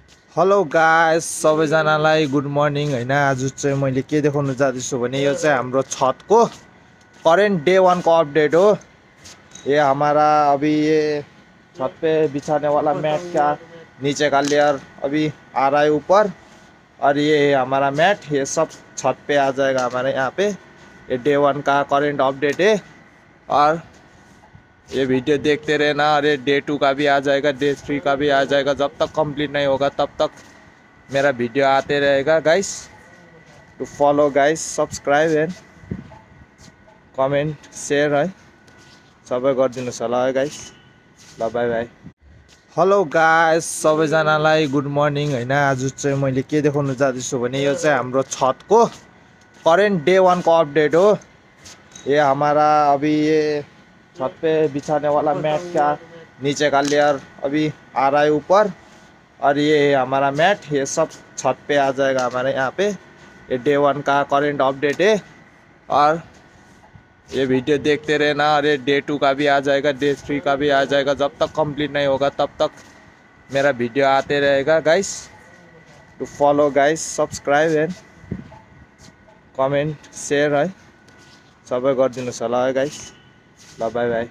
Hello guys, सबैजनालाई good morning हैन। आज चाहिँ मैले के देखाउन जाँदैछु भने यो चाहिँ हाम्रो छतको करेंट डे 1 को अपडेट हो। ये हमारा अभी ये छत पे बिछाने वाला मैट का नीचे का लेयर अभी आ रहा है ऊपर, और ये हमारा मैट ये सब छत पे आ जाएगा हमारे यहाँ पे। ये डे 1 का करेंट अपडेट है और ये वीडियो देखते रहना। अरे डे 2 का भी आ जाएगा, डे 3 का भी आ जाएगा। जब तक कंप्लीट नहीं होगा तब तक मेरा वीडियो आते रहेगा guys. To follow guys, subscribe and comment share है सबै गरिदिनुहोस् होला है गाइस। ल बाई बाई। हेलो गाइस, सबैजनालाई गुड मर्निङ हैन। आज चाहिँ मैले के देखाउन जाँदैछु भने यो चाहिँ हाम्रो छतको करेंट डे 1 को अपडेट हो। ये हमारा अभी ये छत पे बिछाने वाला मैट का नीचे का लेयर अभी आ रहा है ऊपर, और ये हमारा मैट ये सब छत पे आ जाएगा हमारे यहाँ पे। ये डे 1 का करेंट अपडेट है और ये वीडियो देखते रहना। अरे डे 2 का भी आ जाएगा, डे 3 का भी आ जाएगा। जब तक कंप्लीट नहीं होगा तब तक मेरा वीडियो आते रहेगा guys. To follow guys, subscribe and comment share है सबै गरिदिनुहोस् होला है गाइस। ल बाई बाई।